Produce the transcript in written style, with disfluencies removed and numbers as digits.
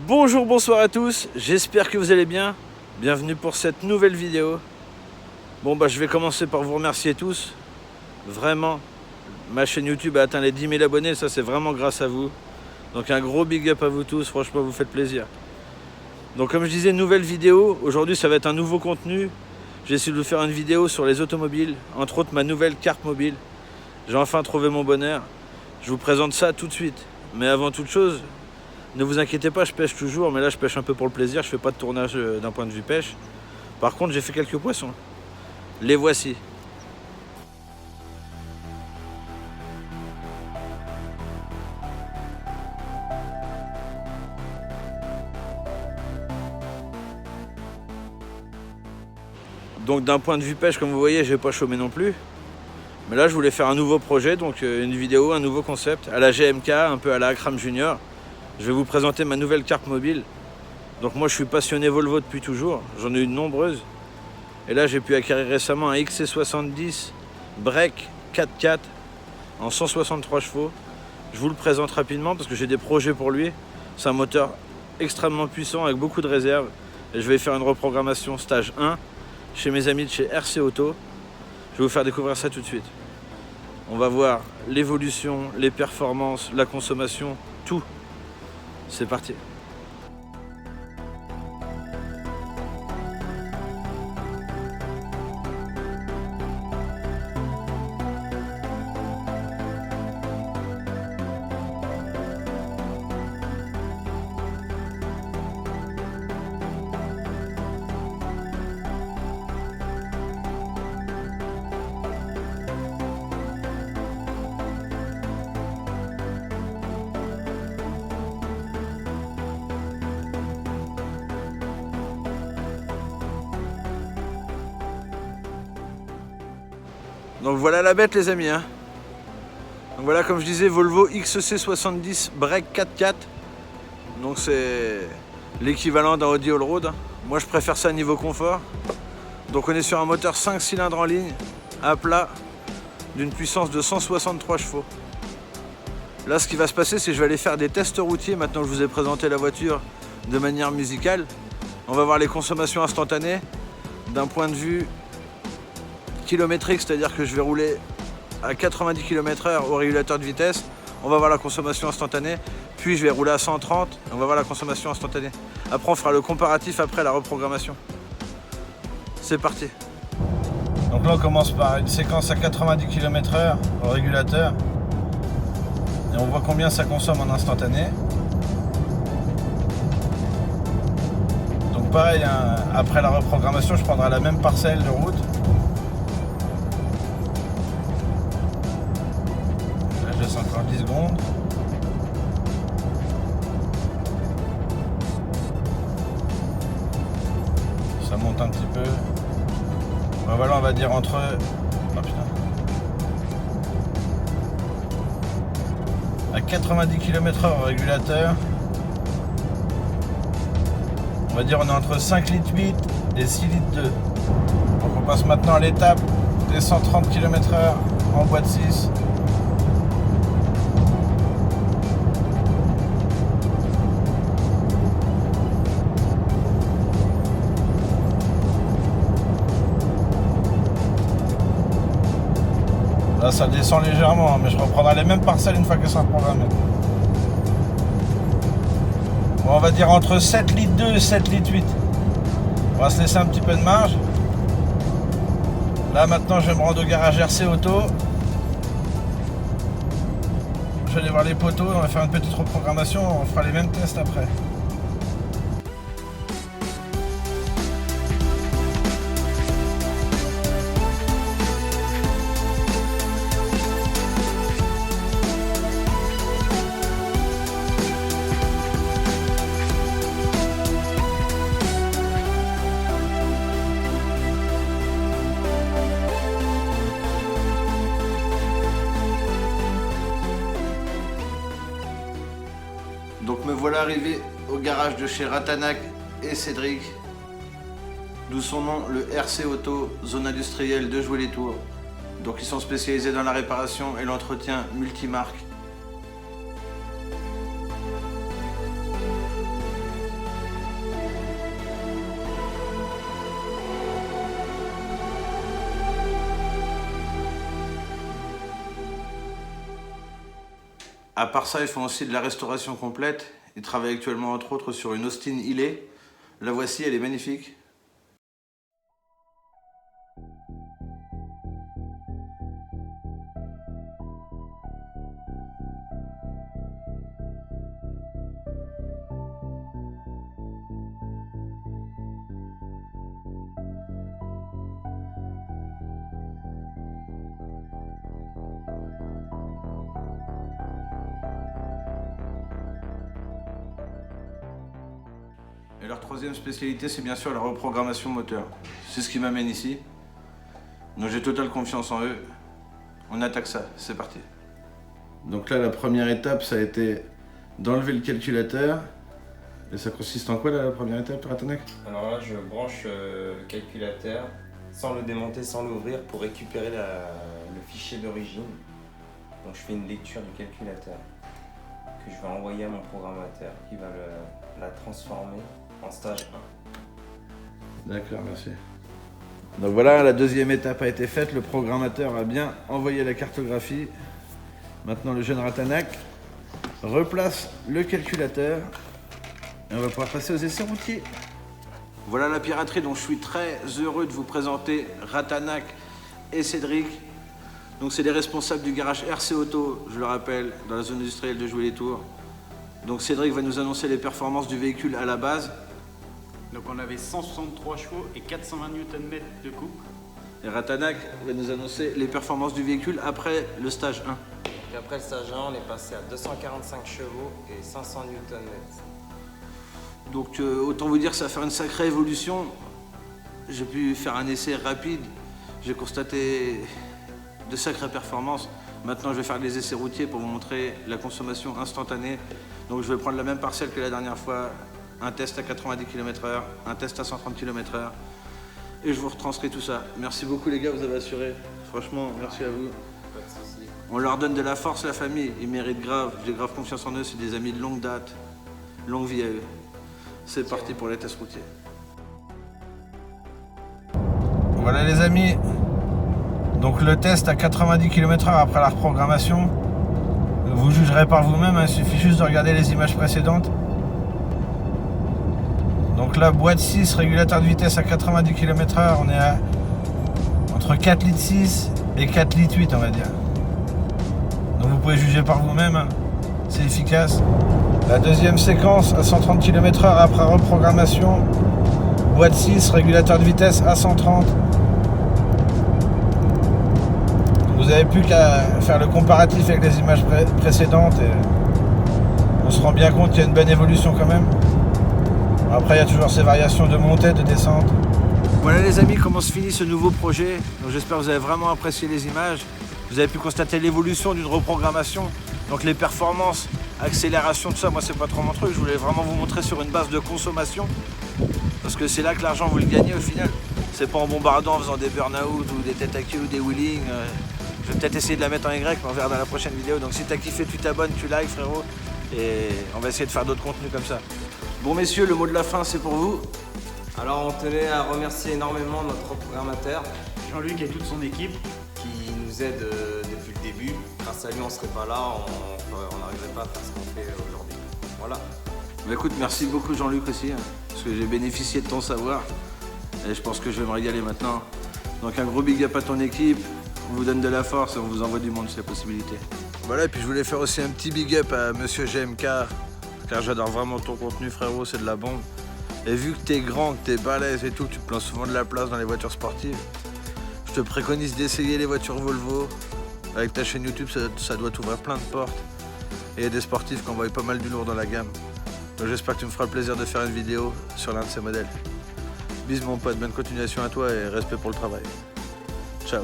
Bonjour, bonsoir à tous, j'espère que vous allez bien. Bienvenue pour cette nouvelle vidéo. Bon je vais commencer par vous remercier tous. Vraiment, ma chaîne YouTube a atteint les 10 000 abonnés, ça c'est vraiment grâce à vous. Donc un gros big up à vous tous, franchement vous faites plaisir. Donc comme je disais, nouvelle vidéo. Aujourd'hui ça va être un nouveau contenu. J'ai essayé de vous faire une vidéo sur les automobiles, entre autres ma nouvelle carte mobile. J'ai enfin trouvé mon bonheur. Je vous présente ça tout de suite. Mais avant toute chose, ne vous inquiétez pas, je pêche toujours, mais là je pêche un peu pour le plaisir, je fais pas de tournage d'un point de vue pêche. Par contre j'ai fait quelques poissons. Les voici. Donc d'un point de vue pêche, comme vous voyez, j'ai pas chômé non plus. Mais là je voulais faire un nouveau projet, donc une vidéo, un nouveau concept, à la GMK, un peu à la Akram Junior. Je vais vous présenter ma nouvelle carte mobile. Donc moi je suis passionné Volvo depuis toujours, j'en ai eu de nombreuses. Et là j'ai pu acquérir récemment un XC70 Break 4x4 en 163 chevaux. Je vous le présente rapidement parce que j'ai des projets pour lui. C'est un moteur extrêmement puissant avec beaucoup de réserve. Et je vais faire une reprogrammation stage 1 chez mes amis de chez RC Auto. Je vais vous faire découvrir ça tout de suite. On va voir l'évolution, les performances, la consommation, tout. C'est parti. Donc voilà la bête les amis. Donc voilà, comme je disais, Volvo XC70 Break 4x4. Donc c'est l'équivalent d'un Audi Allroad. Moi je préfère ça niveau confort. Donc on est sur un moteur 5 cylindres en ligne, à plat, d'une puissance de 163 chevaux. Là ce qui va se passer, c'est que je vais aller faire des tests routiers maintenant que je vous ai présenté la voiture de manière musicale. On va voir les consommations instantanées d'un point de vue kilométrique, c'est-à-dire que je vais rouler à 90 km/h au régulateur de vitesse. On va voir la consommation instantanée, puis je vais rouler à 130, on va voir la consommation instantanée. Après on fera le comparatif après la reprogrammation. C'est parti. Donc là on commence par une séquence à 90 km/h au régulateur et on voit combien ça consomme en instantané. Donc pareil, hein, après la reprogrammation je prendrai la même parcelle de route. Encore 10 secondes. Ça monte un petit peu. Voilà, on va dire entre... Oh, putain. À 90 km/h au régulateur. On va dire on est entre 5 litres 8 et 6 litres 2. Donc on passe maintenant à l'étape des 130 km/h en boîte 6. Là ça descend légèrement, mais je reprendrai les mêmes parcelles une fois qu'elles seront programmées. Bon, on va dire entre 7 litres 2 et 7 litres 8. On va se laisser un petit peu de marge. Là maintenant je vais me rendre au garage RC Auto. Je vais aller voir les poteaux, on va faire une petite reprogrammation, on fera les mêmes tests après. Donc me voilà arrivé au garage de chez Ratanac et Cédric, d'où son nom, le RC Auto, zone industrielle de Joué-les-Tours. Donc ils sont spécialisés dans la réparation et l'entretien multimarque. À part ça, ils font aussi de la restauration complète. Ils travaillent actuellement entre autres sur une Austin Hillet. La voici, elle est magnifique. Et leur troisième spécialité, c'est bien sûr la reprogrammation moteur. C'est ce qui m'amène ici. Donc j'ai totale confiance en eux. On attaque ça, c'est parti. Donc là, la première étape, ça a été d'enlever le calculateur. Et ça consiste en quoi là, la première étape, Ratanak? Alors là, je branche le calculateur sans le démonter, sans l'ouvrir pour récupérer le fichier d'origine. Donc je fais une lecture du calculateur que je vais envoyer à mon programmateur qui va la transformer en stage 1. D'accord, merci. Donc voilà, la deuxième étape a été faite. Le programmateur a bien envoyé la cartographie. Maintenant, le jeune Ratanak replace le calculateur. Et on va pouvoir passer aux essais routiers. Voilà la piraterie dont je suis très heureux de vous présenter Ratanak et Cédric. Donc c'est les responsables du garage RC Auto, je le rappelle, dans la zone industrielle de Joué-les-Tours. Donc Cédric va nous annoncer les performances du véhicule à la base. Donc on avait 163 chevaux et 420 Nm de couple. Et Ratanak va nous annoncer les performances du véhicule après le stage 1. Donc après le stage 1, on est passé à 245 chevaux et 500 Nm. Donc autant vous dire que ça va faire une sacrée évolution. J'ai pu faire un essai rapide. J'ai constaté de sacrées performances. Maintenant je vais faire des essais routiers pour vous montrer la consommation instantanée. Donc je vais prendre la même parcelle que la dernière fois. Un test à 90 km/h, un test à 130 km/h. Et je vous retranscris tout ça. Merci beaucoup les gars, vous avez assuré. Franchement, merci à vous. Pas de soucis. On leur donne de la force, la famille. Ils méritent grave. J'ai grave confiance en eux. C'est des amis de longue date. Longue vie à eux. C'est parti pour les tests routiers. Voilà les amis. Donc le test à 90 km/h après la reprogrammation. Vous jugerez par vous-même. Il suffit juste de regarder les images précédentes. Donc là, boîte 6, régulateur de vitesse à 90 km/h, on est à entre 4 litres 6 et 4 litres 8 on va dire. Donc vous pouvez juger par vous-même, hein. C'est efficace. La deuxième séquence à 130 km/h après reprogrammation, boîte 6, régulateur de vitesse à 130. Vous n'avez plus qu'à faire le comparatif avec les images précédentes et on se rend bien compte qu'il y a une bonne évolution quand même. Après, il y a toujours ces variations de montée, de descente. Voilà les amis, comment se finit ce nouveau projet. J'espère que vous avez vraiment apprécié les images. Vous avez pu constater l'évolution d'une reprogrammation. Donc les performances, accélération, tout ça, moi c'est pas trop mon truc. Je voulais vraiment vous montrer sur une base de consommation. Parce que c'est là que l'argent vous le gagnez au final. C'est pas en bombardant, en faisant des burn-out ou des têtes à queue ou des wheelings. Je vais peut-être essayer de la mettre en Y, mais on verra dans la prochaine vidéo. Donc si t'as kiffé, tu t'abonnes, tu likes frérot. Et on va essayer de faire d'autres contenus comme ça. Bon messieurs, le mot de la fin c'est pour vous. Alors on tenait à remercier énormément notre programmateur Jean-Luc et toute son équipe. qui nous aide depuis le début. Grâce à lui, on ne serait pas là, on n'arriverait pas à faire ce qu'on fait aujourd'hui. Voilà. Bah écoute, merci beaucoup Jean-Luc aussi, hein, parce que j'ai bénéficié de ton savoir. Et je pense que je vais me régaler maintenant. Donc un gros big up à ton équipe. On vous donne de la force et on vous envoie du monde si la possibilité. Voilà, et puis je voulais faire aussi un petit big up à Monsieur GMK. Car j'adore vraiment ton contenu frérot, c'est de la bombe. Et vu que t'es grand, que t'es balèze et tout, tu prends souvent de la place dans les voitures sportives. Je te préconise d'essayer les voitures Volvo. Avec ta chaîne YouTube, ça doit t'ouvrir plein de portes. Et il y a des sportifs qui envoient pas mal du lourd dans la gamme. Donc j'espère que tu me feras le plaisir de faire une vidéo sur l'un de ces modèles. Bisous mon pote, bonne continuation à toi et respect pour le travail. Ciao.